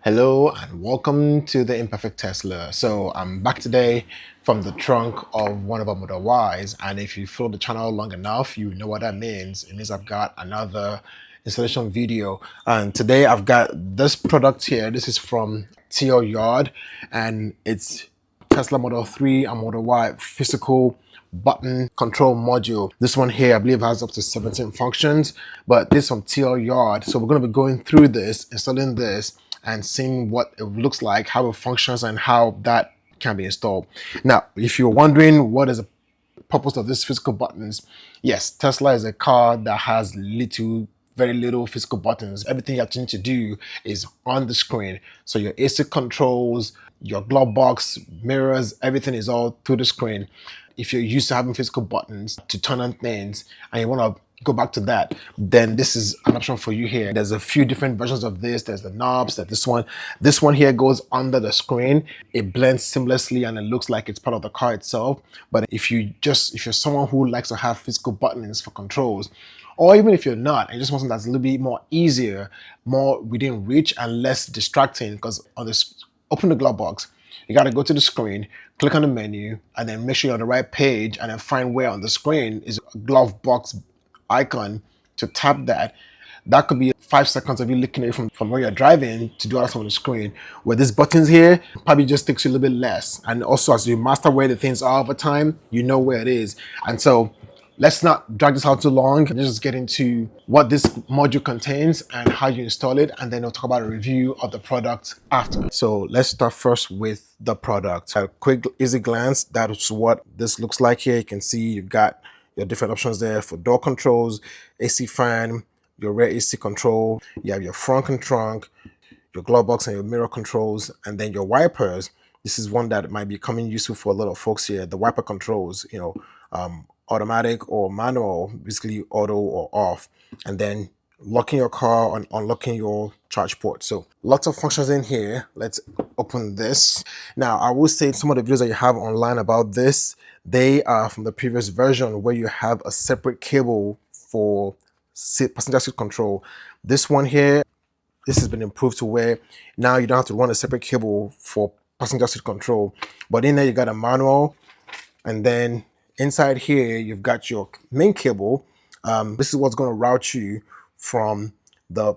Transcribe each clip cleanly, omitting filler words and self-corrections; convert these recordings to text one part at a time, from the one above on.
Hello and welcome to the Imperfect Tesla. So I'm back today from the trunk of one of our Model Ys, and if you follow the channel long enough, you know what that means. It means I've got another installation video, and today I've got this product here. This is from TLYard, and it's Tesla Model 3 and Model Y physical button control module. This one here I believe has up to 17 functions, but this from TLYard. So we're going to be going through this, installing this, and seeing what it looks like, how it functions, and how that can be installed. Now, if you're wondering what is the purpose of these physical buttons, yes, Tesla is a car that has very little physical buttons. Everything you have to need to do is on the screen. So your AC controls, your glove box, mirrors, everything is all through the screen. If you're used to having physical buttons to turn on things and you want to go back to that, then this is an option for you here. There's a few different versions of this. There's the knobs, there's this one. This one here goes under the screen. It blends seamlessly and it looks like it's part of the car itself. But if you're someone who likes to have physical buttons for controls, or even if you're not, and you just want something that's a little bit more easier, more within reach and less distracting, because on this, open the glove box, you got to go to the screen, click on the menu, and then make sure you're on the right page, and then find where on the screen is a glove box icon to tap that. That could be 5 seconds of you looking at it from where you're driving to do all on the screen. Where these buttons here probably just takes you a little bit less. And also as you master where the things are over time, you know where it is. And so let's not drag this out too long. Let's just get into what this module contains and how you install it, and then we'll talk about a review of the product after. So let's start first with the product. A quick, easy glance, that's what this looks like here. You can see you've got your different options there for door controls, AC fan, your rear AC control, you have your front and trunk, your glove box and your mirror controls, and then your wipers. This is one that might be coming useful for a lot of folks here. The wiper controls, automatic or manual, basically auto or off, and then locking your car and unlocking your charge port. So lots of functions in here. Let's open this. Now, I will say some of the videos that you have online about this, they are from the previous version where you have a separate cable for passenger seat control. This one here, this has been improved to where now you don't have to run a separate cable for passenger seat control, but in there you got a manual, and then inside here you've got your main cable. This is what's going to route you from the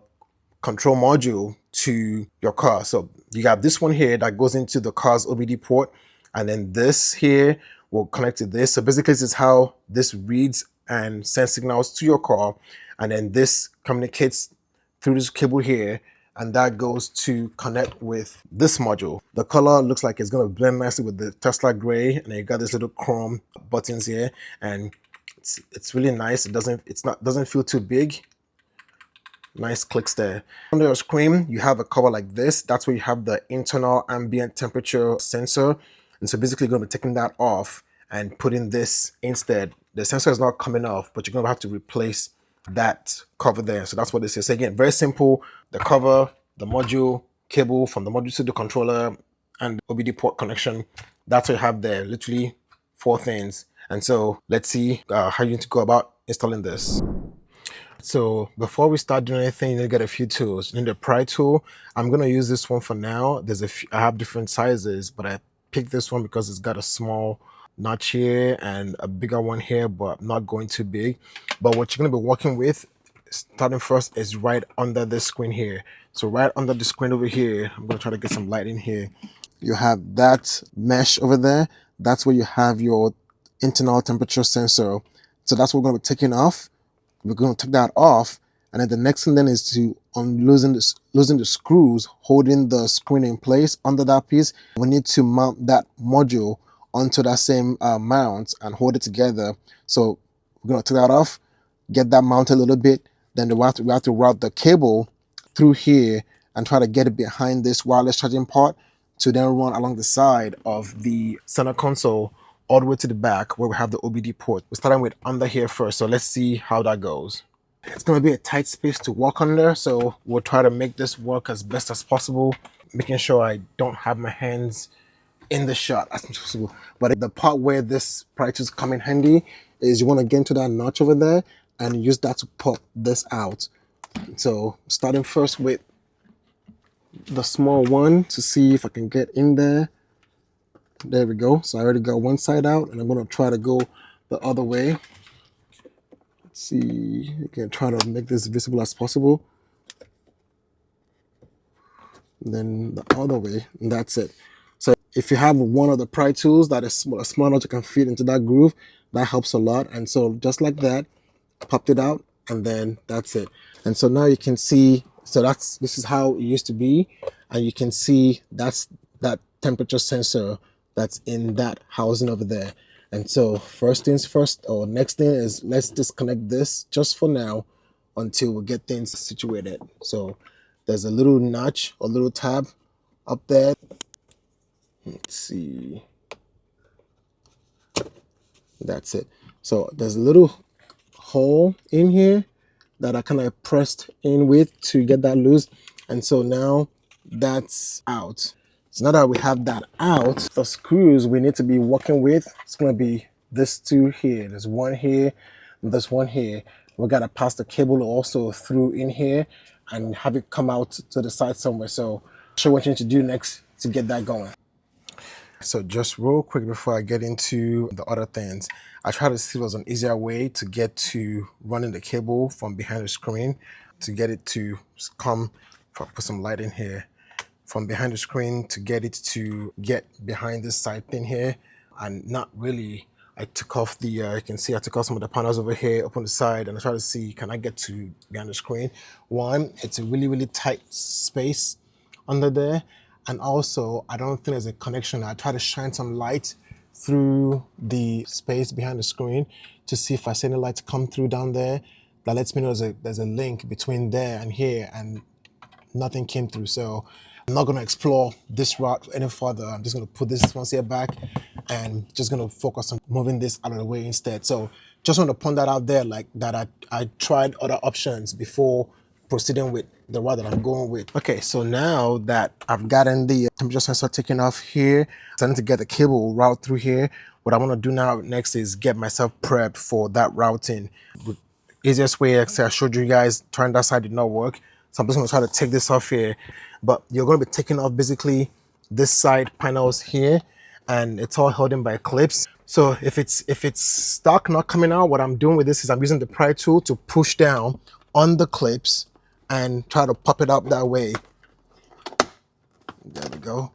control module to your car. So you got this one here that goes into the car's OBD port, and then this here will connect to this. So basically this is how this reads and sends signals to your car, and then this communicates through this cable here, and that goes to connect with this module. The color looks like it's going to blend nicely with the Tesla gray, and then you got this little chrome buttons here, and it's really nice. It doesn't feel too big. Nice clicks there. Under your screen, you have a cover like this. That's where you have the internal ambient temperature sensor. And so basically you're going to be taking that off and putting this instead. The sensor is not coming off, but you're going to have to replace that cover there. So that's what this is. So again, very simple. The cover, the module, cable from the module to the controller, and OBD port connection. That's what you have there. Literally 4 things. And so let's see how you need to go about installing this. So before we start doing anything, you need to get a few tools. You need a pry tool. I'm going to use this one for now. I have different sizes, but I picked this one because it's got a small notch here and a bigger one here, but not going too big. But what you're going to be working with, starting first, is right under this screen here. So right under the screen over here, I'm going to try to get some light in here. You have that mesh over there. That's where you have your internal temperature sensor. So that's what we're going to be taking off. We're going to take that off, and then the next thing then is to loosen the screws holding the screen in place under that piece. We need to mount that module onto that same mount and hold it together. So we're going to take that off, get that mounted a little bit, then we have to route the cable through here and try to get it behind this wireless charging port to then run along the side of the center console all the way to the back where we have the OBD port. We're starting with under here first, so let's see how that goes. It's going to be a tight space to walk under, so we'll try to make this work as best as possible, making sure I don't have my hands in the shot as much as possible. But the part where this pry tools come in handy is you want to get into that notch over there and use that to pop this out. So starting first with the small one to see if I can get in there. There we go. So I already got one side out, and I'm going to try to go the other way. Let's see, you can try to make this visible as possible. And then the other way, and that's it. So if you have one of the pry tools that is small enough to can fit into that groove, that helps a lot. And so just like that, popped it out, and then that's it. And so now you can see, so this is how it used to be, and you can see that's that temperature sensor that's in that housing over there. And so first things first, or next thing is, let's disconnect this just for now until we get things situated. So there's a little notch or little tab up there. Let's see, that's it. So there's a little hole in here that I kind of pressed in with to get that loose, and so now that's out. So now that we have that out, the screws we need to be working with, it's going to be this two here. There's one here and there's one here. We got to pass the cable also through in here and have it come out to the side somewhere. So I'll show you what you need to do next to get that going. So just real quick before I get into the other things, I try to see if there's an easier way to get to running the cable from behind the screen, to get it to come, put some light in here, from behind the screen to get it to get behind this side thing here. And not really, I took off the, you can see I took off some of the panels over here up on the side, and I try to see, can I get to behind the screen? One, it's a really, really tight space under there. And also, I don't think there's a connection. I try to shine some light through the space behind the screen to see if I see any light come through down there. That lets me know there's a link between there and here, and nothing came through. So I'm not going to explore this route any further. I'm just going to put this one here back and just going to focus on moving this out of the way instead. So just want to point that out there, like that I tried other options before proceeding with the route that I'm going with. Okay, so now that I've gotten the temperature sensor taken off here, so I need to get the cable route through here. What I want to do now next is get myself prepped for that routing. The easiest way, like I showed you guys, turn that side did not work. So I'm just going to try to take this off here. But you're going to be taking off basically this side panels here, and it's all held in by clips. So if it's stuck, not coming out, what I'm doing with this is I'm using the pry tool to push down on the clips and try to pop it up that way. There we go.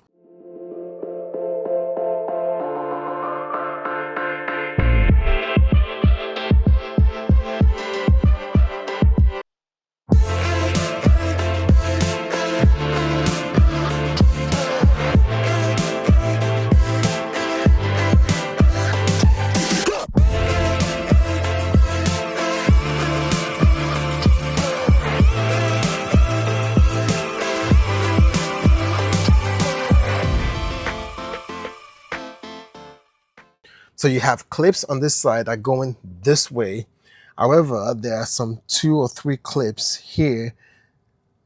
So you have clips on this side that are going this way. However, there are some 2 or 3 clips here.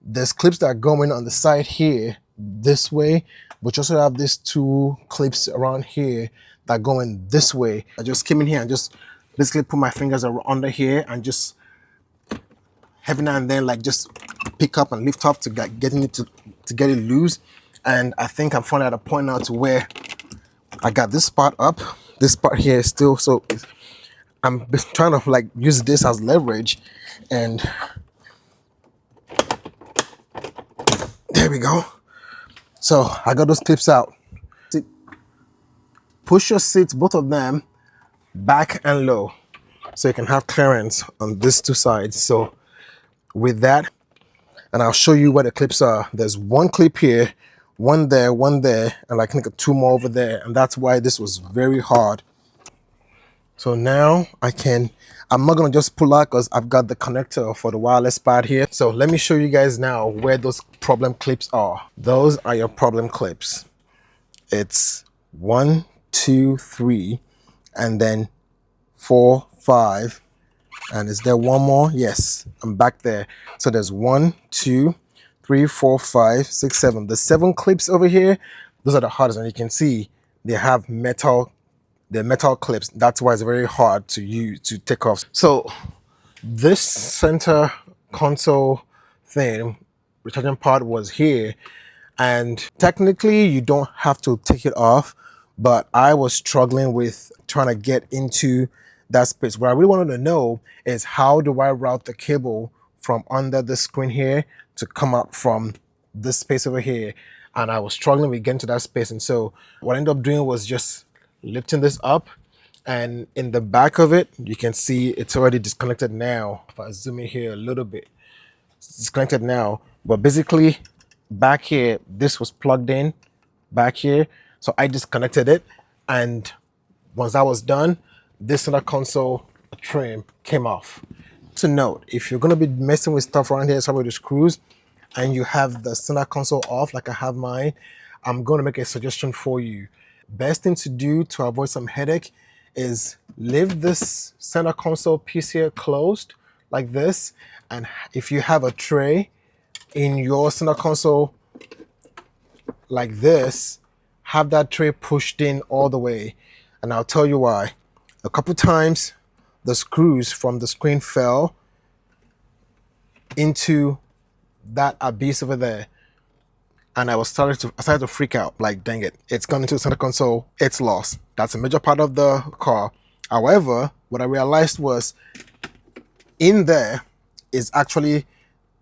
There's clips that are going on the side here this way, but you also have these 2 clips around here that are going this way. I just came in here and just basically put my fingers under here and just every now and then like just pick up and lift up to getting it to get it loose. And I think I'm finally at a point now to where I got this part up. This part here is still, so I'm trying to like use this as leverage, and there we go. So I got those clips out. Push your seats, both of them, back and low, so you can have clearance on these 2 sides. So with that, and I'll show you where the clips are. There's 1 clip here, one there, and I think 2 more over there, and that's why this was very hard. So now I'm not gonna just pull out because I've got the connector for the wireless pad here. So let me show you guys now where those problem clips are. Those are your problem clips. It's 1, 2, 3, and then 4, 5. And is there one more? Yes, I'm back there. So there's 1, 2, 3, 4, 5, 6, 7. The 7 clips over here, those are the hardest, and you can see they have metal clips. That's why it's very hard to take off. So this center console thing, recharging part was here, And technically you don't have to take it off, but I was struggling with trying to get into that space. What I really wanted to know is, how do I route the cable from under the screen here to come up from this space over here? And I was struggling with getting to that space. And so what I ended up doing was just lifting this up, and in the back of it you can see it's already disconnected now. If I zoom in here a little bit, it's disconnected now. But basically back here, this was plugged in back here, so I disconnected it, and once that was done, this center console trim came off. To note, if you're going to be messing with stuff around here, some of the screws, and you have the center console off like I have mine, I'm going to make a suggestion for you. Best thing to do to avoid some headache is leave this center console piece here closed like this, and if you have a tray in your center console like this, have that tray pushed in all the way. And I'll tell you why. A couple times the screws from the screen fell into that abyss over there, and I started to freak out. Like, dang it, it's gone into the center console, it's lost. That's a major part of the car. However, what I realized was, in there is actually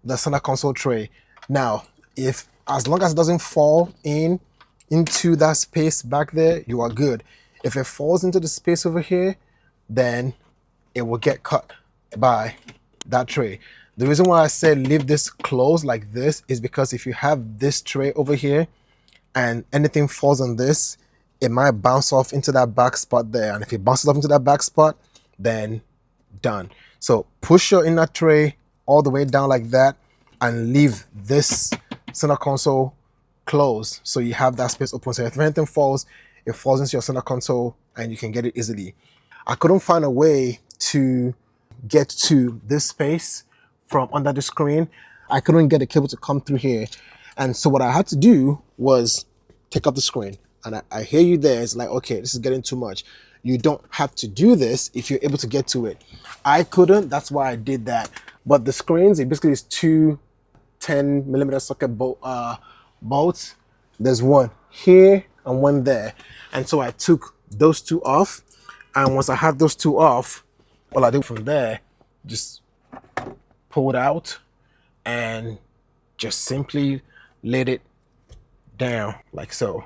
the center console tray. Now, if as long as it doesn't fall into that space back there, you are good. If it falls into the space over here, then it will get cut by that tray. The reason why I said leave this closed like this is because if you have this tray over here and anything falls on this, it might bounce off into that back spot there. And if it bounces off into that back spot, then done. So push your inner tray all the way down like that and leave this center console closed, so you have that space open. So if anything falls, it falls into your center console and you can get it easily. I couldn't find a way to get to this space from under the screen. I couldn't get the cable to come through here. And so what I had to do was take up the screen. And I hear you there. It's like, okay, this is getting too much. You don't have to do this if you're able to get to it. I couldn't, that's why I did that. But the screens, it basically is two 10mm socket bolts. There's one here and one there. And so I took those two off. And once I had those two off, all I did from there, just pull it out and just simply let it down like so.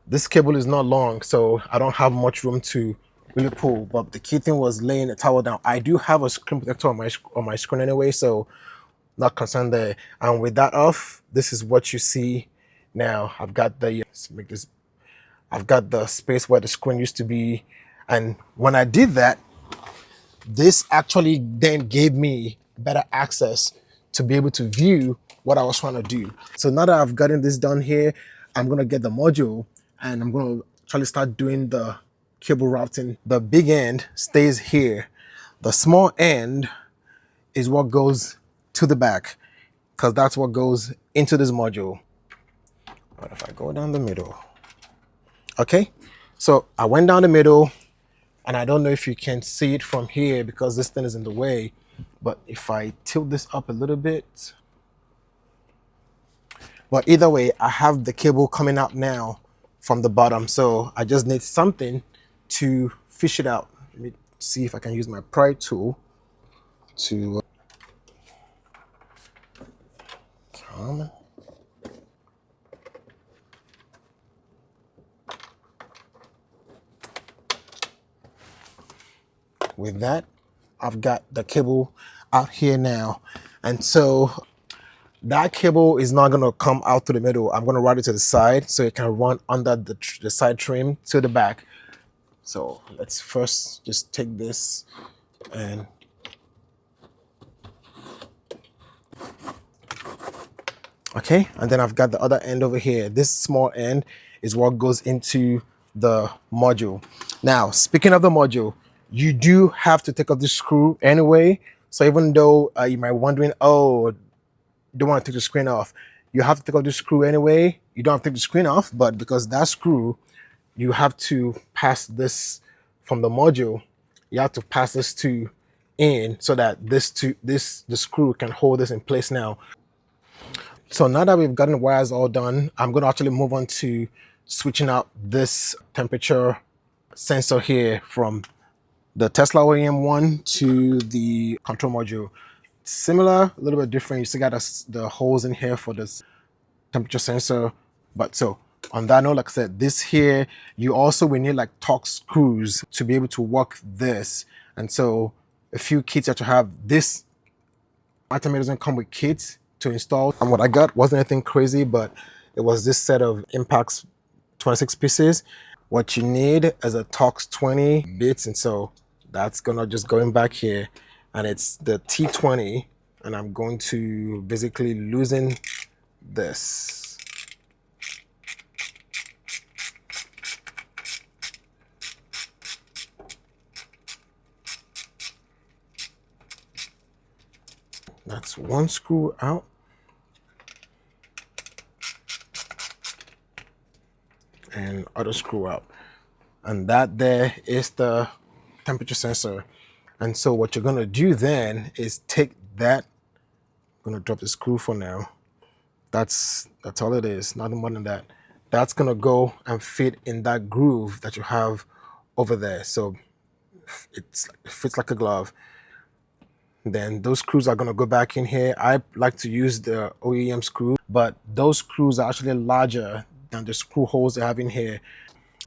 This cable is not long, so I don't have much room to really pull, but the key thing was laying the towel down. I do have a screen protector on my screen anyway, so not concerned there. And with that off, this is what you see now. I've got the I've got the space where the screen used to be, and when I did that, this actually then gave me better access to be able to view what I was trying to do. So now that I've gotten this done here, I'm gonna get the module and I'm gonna actually start doing the cable routing. The big end stays here. The small end is what goes to the back, because that's what goes into this module. What if I go down the middle? Okay, so I went down the middle, and I don't know if you can see it from here because this thing is in the way, but if I tilt this up a little bit, but either way, I have the cable coming out now from the bottom, so I just need something to fish it out. Let me see if I can use my pry tool to come. With that, I've got the cable out here now, and so that cable is not going to come out to the middle. I'm going to route it to the side so it can run under the side trim to the back. So let's first just take this and okay, and then I've got the other end over here. This small end is what goes into the module. Now, speaking of the module, you do have to take off this screw anyway. So even though you might be wondering, oh, don't want to take the screen off, you have to take off the screw anyway. You don't have to take the screen off, but because that screw, you have to pass this from the module. You have to pass this to in so that the screw can hold this in place now. So now that we've gotten the wires all done, I'm going to actually move on to switching out this temperature sensor here from the Tesla OEM one to the control module. Similar, a little bit different. You still got the holes in here for this temperature sensor. But so on that note, like I said, this here, you also will need like Torx screws to be able to work this. And so a few kits that you have. This item doesn't come with kits to install. And what I got wasn't anything crazy, but it was this set of impacts, 26 pieces. What you need is a Torx 20 bits, and so that's gonna just go in back here, and it's the T20, and I'm going to basically loosen this. That's one screw out. And other screw out. And that there is the temperature sensor. And so what you're gonna do then is take that, I'm gonna drop the screw for now. That's all it is, nothing more than that. That's gonna go and fit in that groove that you have over there. So it fits like a glove. Then those screws are gonna go back in here. I like to use the OEM screw, but those screws are actually larger than the screw holes they have in here.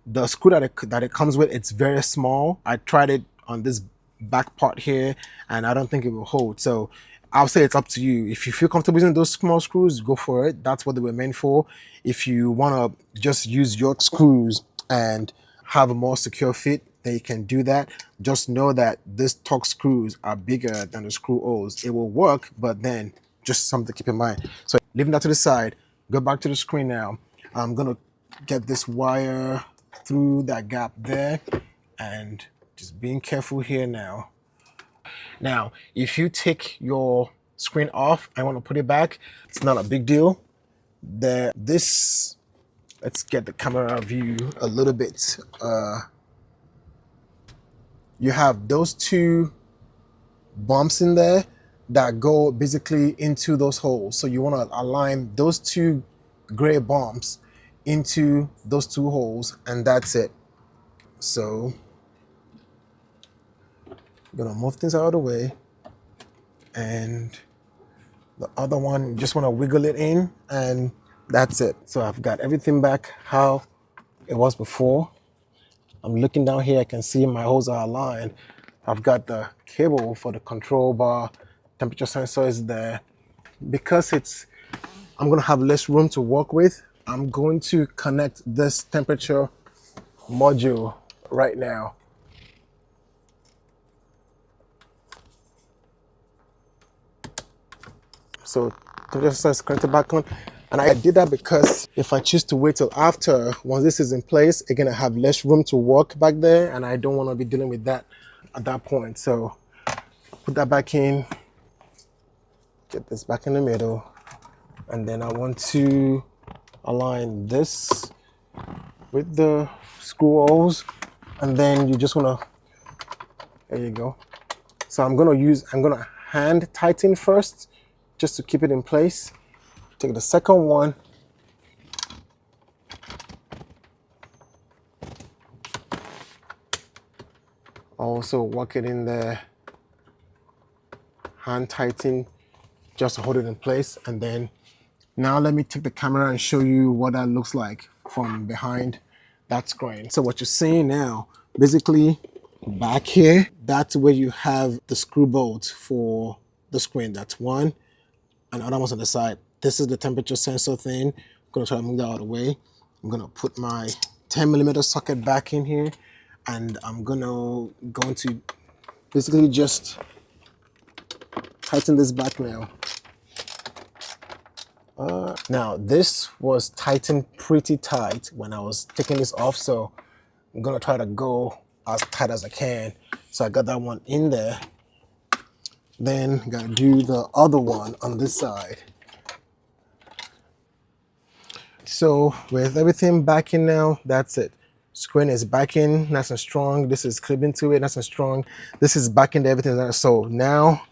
The screw that it comes with, it's very small. I tried it on this back part here, and I don't think it will hold. So I'll say it's up to you. If you feel comfortable using those small screws, go for it. That's what they were meant for. If you want to just use your screws and have a more secure fit, then you can do that. Just know that these Torx screws are bigger than the screw holes. It will work, but then just something to keep in mind. So leaving that to the side, go back to the screen now. I'm gonna get this wire through that gap there, and just being careful here now. Now, if you take your screen off and want to put it back, it's not a big deal. Let's get the camera view a little bit. You have those two bumps in there that go basically into those holes. So you want to align those two gray bumps into those two holes, and that's it. So I'm gonna move things out of the way, and the other one, you just want to wiggle it in, and that's it. So I've got everything back how it was before. I'm looking down here, I can see my holes are aligned. I've got the cable for the control bar, temperature sensor is there. Because I'm gonna have less room to work with, I'm going to connect this temperature module right now. So temperature sensor is connected back on. And I did that because if I choose to wait till after, once this is in place, again, I have less room to work back there, and I don't want to be dealing with that at that point. So put that back in, get this back in the middle, and then I want to align this with the screw holes, and then you just want to, there you go. So I'm gonna hand tighten first just to keep it in place. Take the second one, also work it in there, hand tighten just to hold it in place. And then now let me take the camera and show you what that looks like from behind that screen. So what you're seeing now, basically back here, that's where you have the screw bolts for the screen. That's one, and the other one's on the side. This is the temperature sensor thing. I'm gonna try to move that out of the way. I'm gonna put my 10mm socket back in here, and I'm going to basically just tighten this back now. Now this was tightened pretty tight when I was taking this off, so I'm gonna try to go as tight as I can. So I got that one in there. Then gotta do the other one on this side. So with everything back in now, that's it. Screen is back in, nice and strong. This is clipped into it, nice and strong. This is back into everything. So now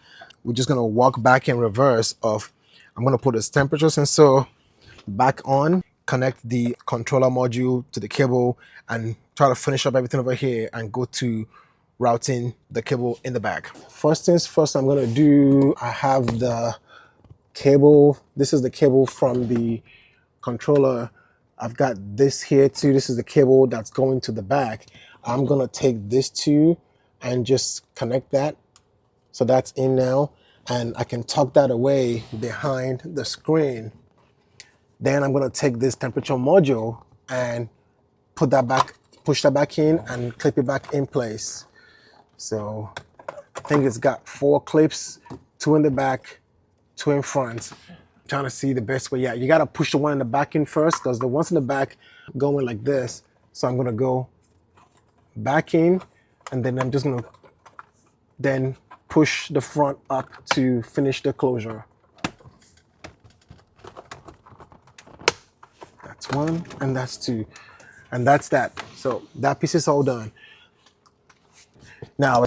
we're just gonna walk back in reverse of I'm going to put this temperature sensor back on, connect the controller module to the cable, and try to finish up everything over here and go to routing the cable in the back. First things first, I'm going to do, I have the cable. This is the cable from the controller. I've got this here too. This is the cable that's going to the back. I'm going to take this too and just connect that. So that's in now, and I can tuck that away behind the screen. Then I'm going to take this temperature module and put that back, push that back in and clip it back in place. So I think it's got 4 clips, 2 in the back, 2 in front. I'm trying to see the best way. Yeah, you got to push the one in the back in first, because the ones in the back going like this. So I'm going to go back in, and then I'm just going to then push the front up to finish the closure. That's 1 and that's 2. And that's that. So that piece is all done. Now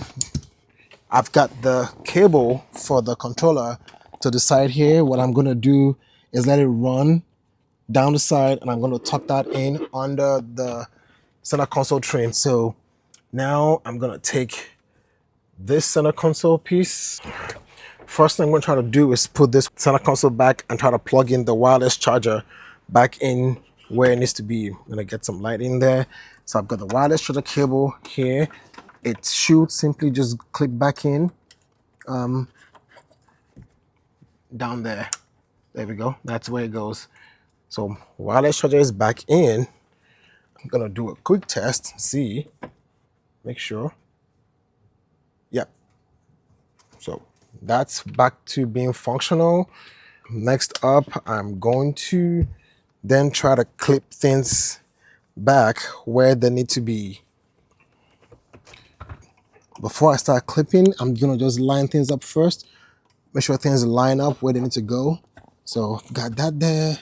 I've got the cable for the controller to the side here. What I'm going to do is let it run down the side, and I'm going to tuck that in under the center console trim. So now I'm going to take this center console piece. First thing I'm going to try to do is put this center console back and try to plug in the wireless charger back in where it needs to be. I'm going to get some light in there. So I've got the wireless charger cable here. It should simply just clip back in down there. There we go. That's where it goes. So wireless charger is back in. I'm going to do a quick test, see, make sure. Yep. So that's back to being functional. Next up, I'm going to then try to clip things back where they need to be. Before I start clipping, I'm gonna just line things up first. Make sure things line up where they need to go. So got that there.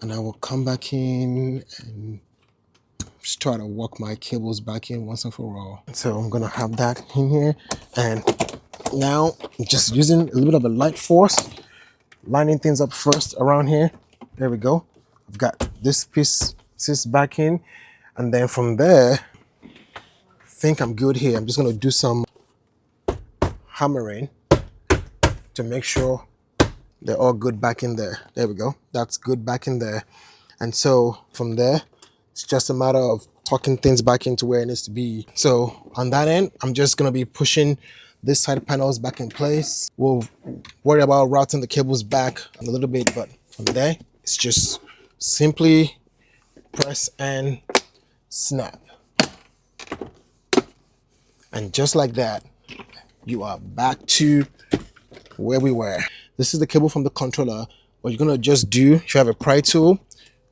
And I will come back in and just try to work my cables back in once and for all. So I'm gonna have that in here. And now just using a little bit of a light force, lining things up first around here. There we go. I've got this piece back in, and then from there, I think I'm good here. I'm just gonna do some hammering to make sure they're all good back in there. There we go. That's good back in there. And so from there, it's just a matter of tucking things back into where it needs to be. So on that end, I'm just gonna be pushing this side panels back in place. We'll worry about routing the cables back a little bit, but from there, it's just simply press and snap. And just like that, you are back to where we were. This is the cable from the controller. What you're gonna just do, if you have a pry tool,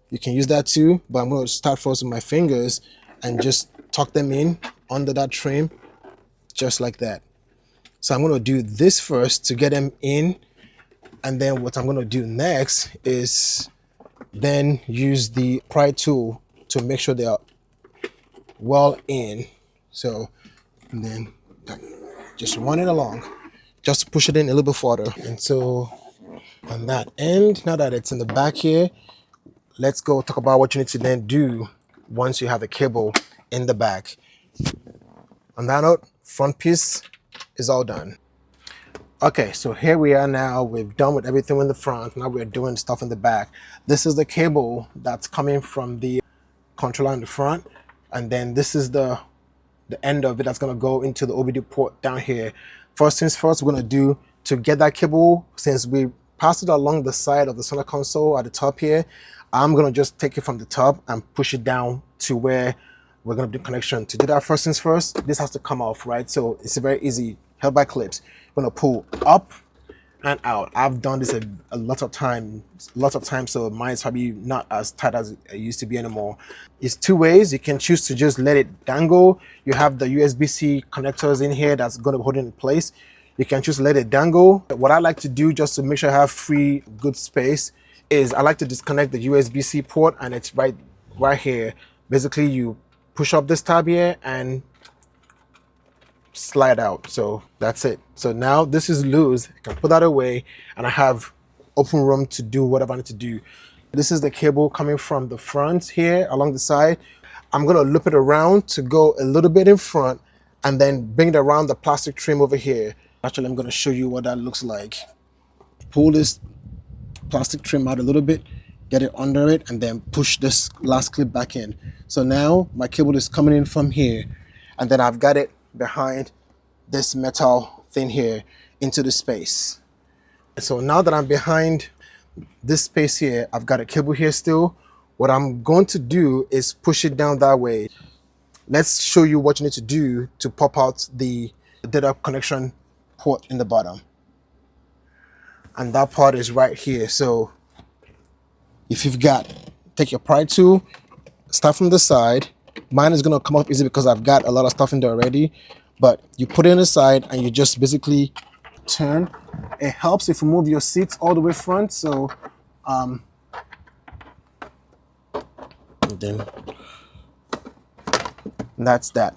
you can use that too, but I'm gonna start first with my fingers and just tuck them in under that trim, just like that. So I'm gonna do this first to get them in, and then what I'm gonna do next is then use the pry tool to make sure they are well in. So, and then just run it along, just push it in a little bit further. And so on that end, now that it's in the back here, let's go talk about what you need to then do once you have the cable in the back. On that note, front piece is all done. Okay, so here we are now. We've done with everything in the front. Now we're doing stuff in the back. This is the cable that's coming from the controller in the front. And then this is the end of it that's gonna go into the OBD port down here. First things first, we're gonna do to get that cable, since we passed it along the side of the center console at the top here, I'm gonna just take it from the top and push it down to where we're gonna do connection. To do that, first things first, this has to come off, right? So it's very easy, held by clips. We're gonna pull up and out. I've done this a lot of times, so mine's probably not as tight as it used to be anymore. It's 2 ways. You can choose to just let it dangle. You have the USB-C connectors in here that's gonna hold it in place. You can choose to let it dangle. What I like to do, just to make sure I have free, good space, is I like to disconnect the USB-C port, and it's right here. Basically, you push up this tab here and slide out. So that's it. So now this is loose. I can put that away, and I have open room to do whatever I need to do. This is the cable coming from the front here along the side. I'm gonna loop it around to go a little bit in front and then bring it around the plastic trim over here. Actually, I'm gonna show you what that looks like. Pull this plastic trim out a little bit, get it under it, and then push this last clip back in. So now my cable is coming in from here, and then I've got it behind this metal thing here into the space. So now that I'm behind this space here, I've got a cable here still. What I'm going to do is push it down that way. Let's show you what you need to do to pop out the data connection port in the bottom. And that part is right here. So if you've got, take your pry tool, start from the side. Mine is gonna come up easy because I've got a lot of stuff in there already, but you put it in the side and you just basically turn. It helps if you move your seats all the way front. So then that's that.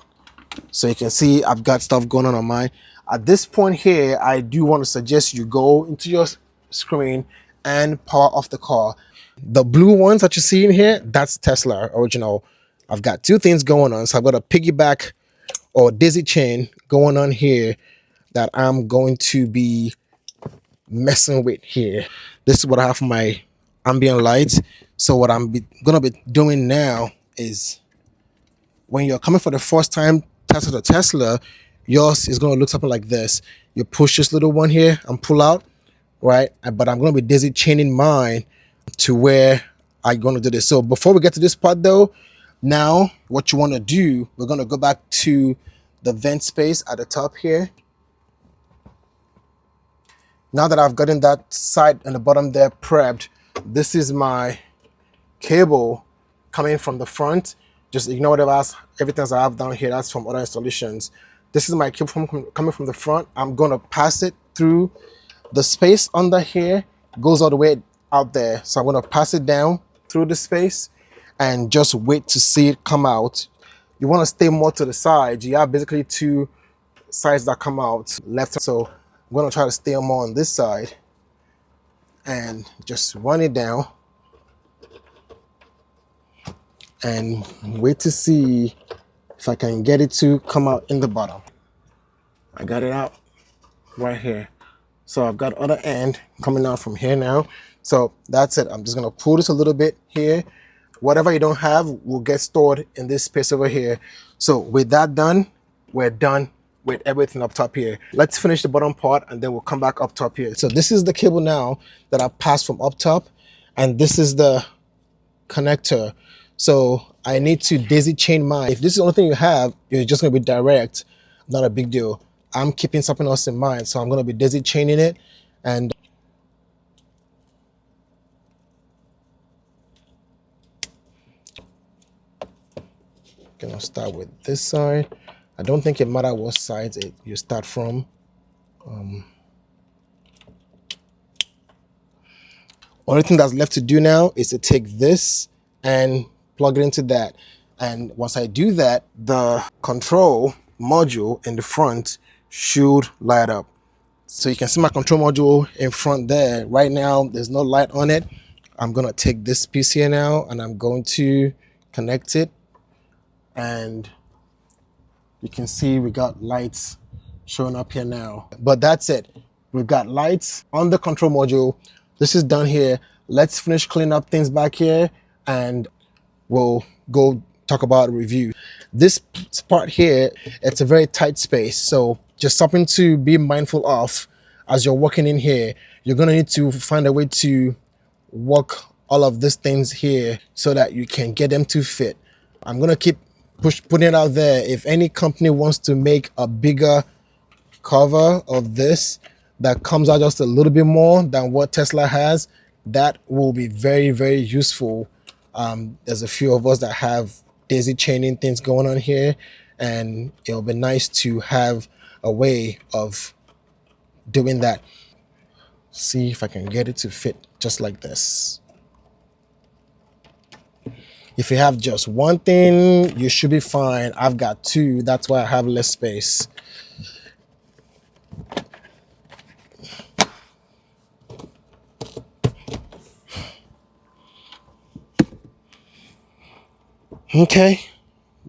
So you can see I've got stuff going on mine. At this point here, I do want to suggest you go into your screen and power off the car. The blue ones that you see in here, that's Tesla original. I've got two things going on. So I've got a piggyback or daisy chain going on here that I'm going to be messing with here. This is what I have for my ambient lights. So what I'm gonna be doing now is, when you're coming for the first time Tesla to Tesla, yours is gonna look something like this. You push this little one here and pull out, right? But I'm gonna be daisy chaining mine to where I'm gonna do this. So before we get to this part though, now what you wanna do, we're gonna go back to the vent space at the top here. Now that I've gotten that side and the bottom there prepped, this is my cable coming from the front. Just ignore whatever else, everything else I have down here, that's from other installations. This is my cable coming from the front. I'm gonna pass it through the space under here, goes all the way out there. So I'm gonna pass it down through the space and just wait to see it come out. You wanna stay more to the side. You have basically two sides that come out, left. So I'm gonna try to stay more on this side and just run it down and wait to see if I can get it to come out in the bottom. I got it out right here. So I've got other end coming out from here now. So that's it. I'm just gonna pull this a little bit here. Whatever you don't have will get stored in this space over here. So with that done, we're done with everything up top here. Let's finish the bottom part and then we'll come back up top here. So this is the cable now that I passed from up top, and this is the connector. So I need to daisy chain mine. If this is the only thing you have, you're just gonna be direct, not a big deal. I'm keeping something else in mind, so I'm gonna be daisy chaining it. And gonna start with this side. I don't think it matters what sides you start from. Only thing that's left to do now is to take this and plug it into that. And once I do that, the control module in the front should light up. So you can see my control module in front there. Right now, there's no light on it. I'm gonna take this piece here now and I'm going to connect it. And you can see we got lights showing up here now. But that's it. We've got lights on the control module. This is done here. Let's finish cleaning up things back here and we'll go talk about a review. This part here, it's a very tight space. So just something to be mindful of as you're working in here. You're gonna need to find a way to work all of these things here so that you can get them to fit. I'm gonna keep putting it out there. If any company wants to make a bigger cover of this that comes out just a little bit more than what Tesla has, that will be very, very useful. There's a few of us that have daisy chaining things going on here, and it'll be nice to have a way of doing that. See if I can get it to fit just like this. If you have just one thing, you should be fine. I've got two, that's why I have less space. Okay,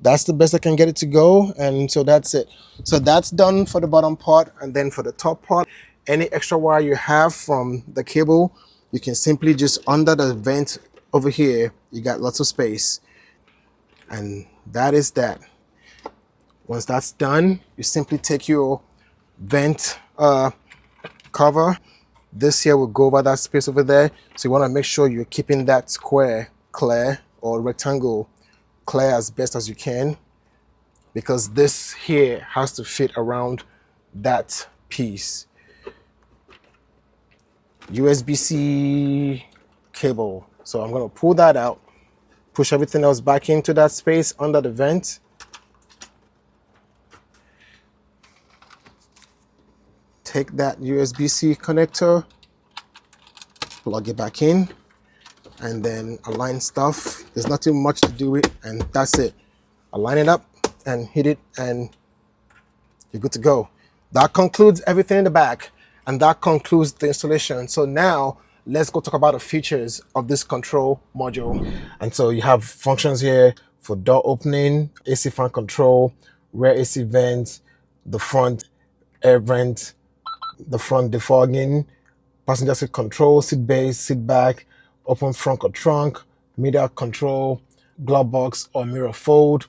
that's the best I can get it to go, and so that's it. So that's done for the bottom part, and then for the top part, any extra wire you have from the cable, you can simply just under the vent over here, you got lots of space, and that is that. Once that's done, you simply take your vent cover. This here will go over that space over there, so you want to make sure you're keeping that square clear or rectangle clear as best as you can, because this here has to fit around that piece. USB-C cable. So I'm going to pull that out, push everything else back into that space under the vent. Take that USB-C connector, plug it back in, and then align stuff. There's nothing much to do with it, and that's it. Align it up and hit it, and you're good to go. That concludes everything in the back, and that concludes the installation. So now let's go talk about the features of this control module. And so you have functions here for door opening, AC fan control, rear AC vent, the front air vent, the front defogging, passenger seat control, seat base, seat back, open front or trunk, media control, glove box or mirror fold,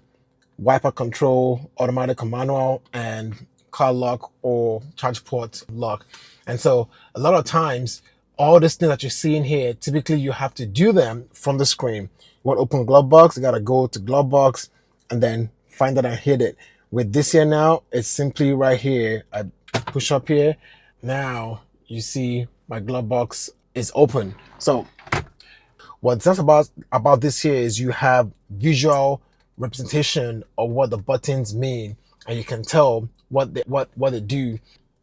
wiper control, automatic or manual, and car lock or charge port lock. And so a lot of times, all these things that you're seeing here, typically you have to do them from the screen. You want to open glove box, you got to go to glove box and then find it and hit it. With this here now, it's simply right here. I push up here. Now you see my glove box is open. So what's nice about this here is you have visual representation of what the buttons mean, and you can tell what they do.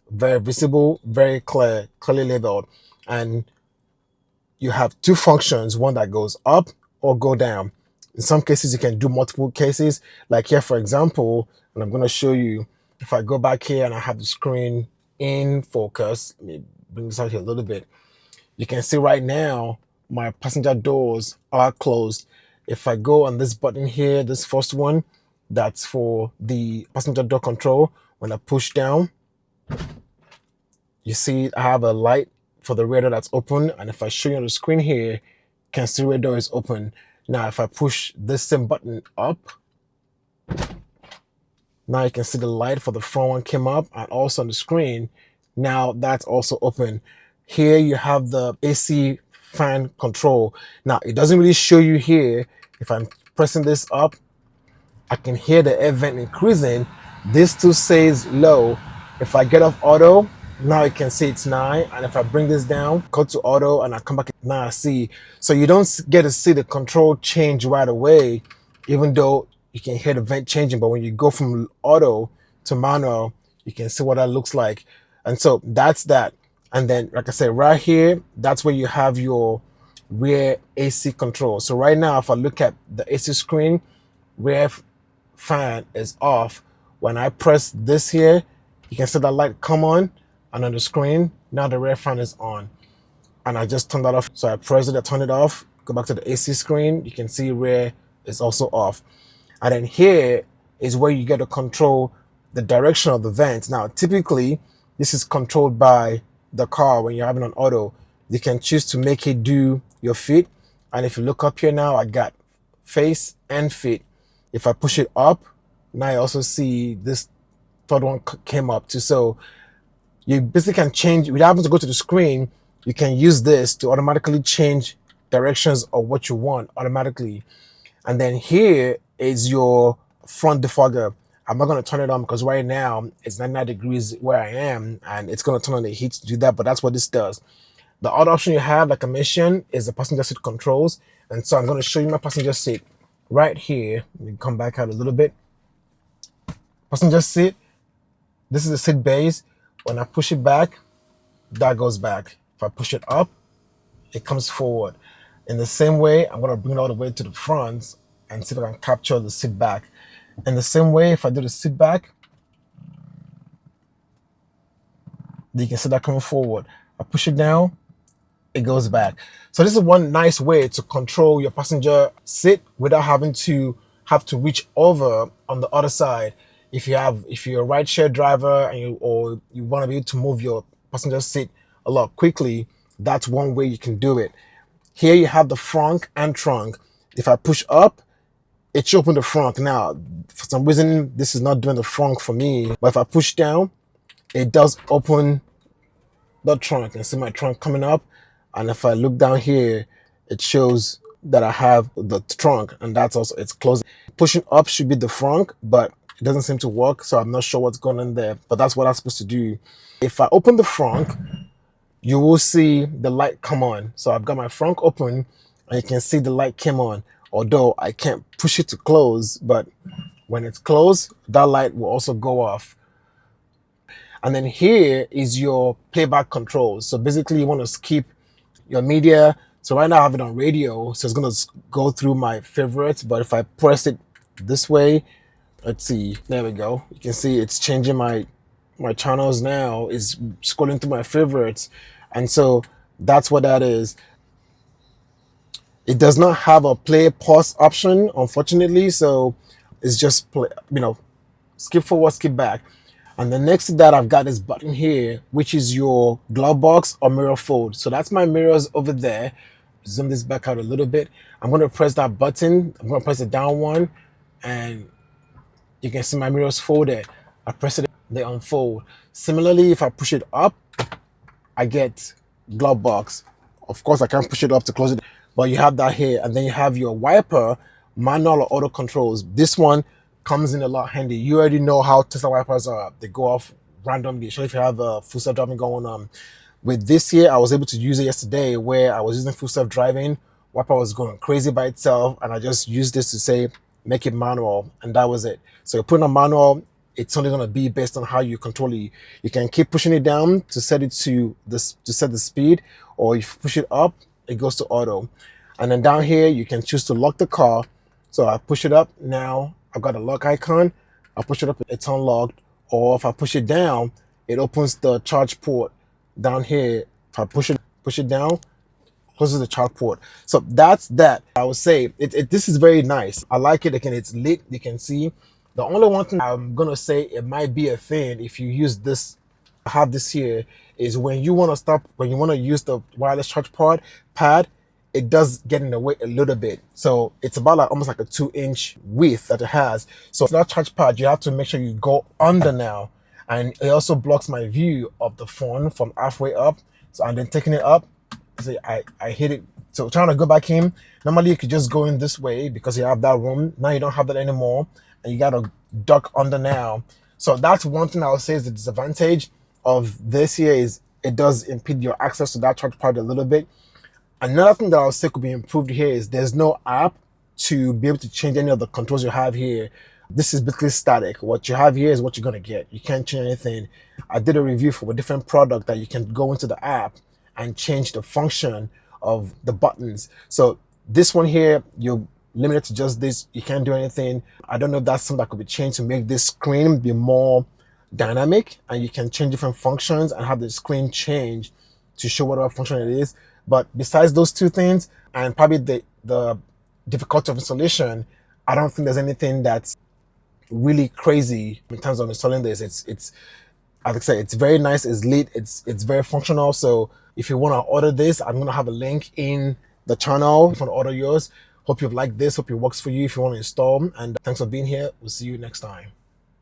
Very visible, very clear, clearly labeled. And you have two functions, one that goes up or go down. In some cases, you can do multiple cases. Like here, for example, and I'm going to show you, if I go back here and I have the screen in focus, let me bring this out here a little bit. You can see right now, my passenger doors are closed. If I go on this button here, this first one, that's for the passenger door control. When I push down, you see I have a light for the rear door that's open. And if I show you on the screen here, you can see rear door is open. Now, if I push this same button up, now you can see the light for the front one came up, and also on the screen, now that's also open. Here you have the AC fan control. Now, it doesn't really show you here. If I'm pressing this up, I can hear the air vent increasing. This still says low. If I get off auto, now you can see it's 9. And if I bring this down, go to auto, and I come back, now I see. So you don't get to see the control change right away, even though you can hear the vent changing. But when you go from auto to manual, you can see what that looks like. And so that's that. And then, like I said, right here, that's where you have your rear AC control. So right now, if I look at the AC screen, rear fan is off. When I press this here, you can see that light come on, and on the screen, now the rear fan is on. And I just turned that off. So I press it, I turn it off, go back to the AC screen, you can see rear is also off. And then here is where you get to control the direction of the vents. Now, typically, this is controlled by the car when you're having an auto. You can choose to make it do your feet. And if you look up here now, I got face and feet. If I push it up, now you also see this third one came up too. So you basically can change, without having to go to the screen, you can use this to automatically change directions of what you want automatically. And then here is your front defogger. I'm not going to turn it on because right now it's 99 degrees where I am, and it's going to turn on the heat to do that, but that's what this does. The other option you have, like I mentioned, is the passenger seat controls. And so I'm going to show you my passenger seat right here. Let me come back out a little bit. Passenger seat, this is the seat base. When I push it back, that goes back. If I push it up, it comes forward. In the same way, I'm going to bring it all the way to the front and see if I can capture the seat back. In the same way, if I do the seat back, you can see that coming forward. I push it down, it goes back. So this is one nice way to control your passenger seat without having to have to reach over on the other side. If you're a rideshare driver and you want to be able to move your passenger seat a lot quickly, that's one way you can do it. Here you have the front and trunk. If I push up, it should open the front. Now, for some reason, this is not doing the front for me. But if I push down, it does open the trunk. You can see my trunk coming up. And if I look down here, it shows that I have the trunk, and that's also, it's closing. Pushing up should be the front, but it doesn't seem to work. So I'm not sure what's going on there, but that's what I'm supposed to do. If I open the front, you will see the light come on. So I've got my front open and you can see the light came on. Although I can't push it to close, but when it's closed, that light will also go off. And then here is your playback controls. So basically you want to skip your media. So right now I have it on radio, so it's going to go through my favorites. But if I press it this way, let's see, there we go. You can see it's changing my channels now. It's scrolling through my favorites. And so that's what that is. It does not have a play pause option, unfortunately. So it's just play, skip forward, skip back. And the next that I've got this button here, which is your glove box or mirror fold. So that's my mirrors over there. Zoom this back out a little bit. I'm going to press that button. I'm going to press the down one, and you can see my mirrors folded. I press it, they unfold. Similarly, if I push it up, I get glove box. Of course, I can't push it up to close it, but you have that here. And then you have your wiper, manual or auto controls. This one comes in a lot handy. You already know how Tesla wipers are. They go off randomly, especially if you have a full self-driving going on. With this here, I was able to use it yesterday where I was using full self-driving. Wiper was going crazy by itself, and I just used this to say, make it manual, and that was it. So you put on manual, it's only going to be based on how you control it. You can keep pushing it down to set it to set the speed, or if you push it up, it goes to auto. And then down here, you can choose to lock the car. So I push it up now. I've got a lock icon. I push it up, it's unlocked. Or if I push it down, it opens the charge port down here. If I push it down, closes the charge port. So that's that. I would say this is very nice. I like it. Again, it's lit. You can see. The only one thing I'm gonna say it might be a thing if you use this, have this here, is when you want to use the wireless charge pad, it does get in the way a little bit. So it's about almost like a 2-inch width that it has. So for that charge pad, you have to make sure you go under now. And it also blocks my view of the phone from halfway up. So I'm then taking it up. So I hit it. So trying to go back in. Normally you could just go in this way because you have that room. Now you don't have that anymore. And you got to duck under now. So that's one thing I would say is the disadvantage of this here is it does impede your access to that charge pad a little bit. Another thing that I would say could be improved here is there's no app to be able to change any of the controls you have here. This is basically static. What you have here is what you're going to get. You can't change anything. I did a review for a different product that you can go into the app and change the function of the buttons. So this one here, you're limited to just this. You can't do anything. I don't know if that's something that could be changed to make this screen be more dynamic, and you can change different functions and have the screen change to show whatever function it is. But besides those two things, and probably the difficulty of installation, I don't think there's anything that's really crazy in terms of installing this. It's like I say, it's very nice, it's lit, it's very functional. So if you want to order this, I'm gonna have a link in the channel if you want to order yours. Hope you've liked this, hope it works for you if you want to install. And thanks for being here. We'll see you next time.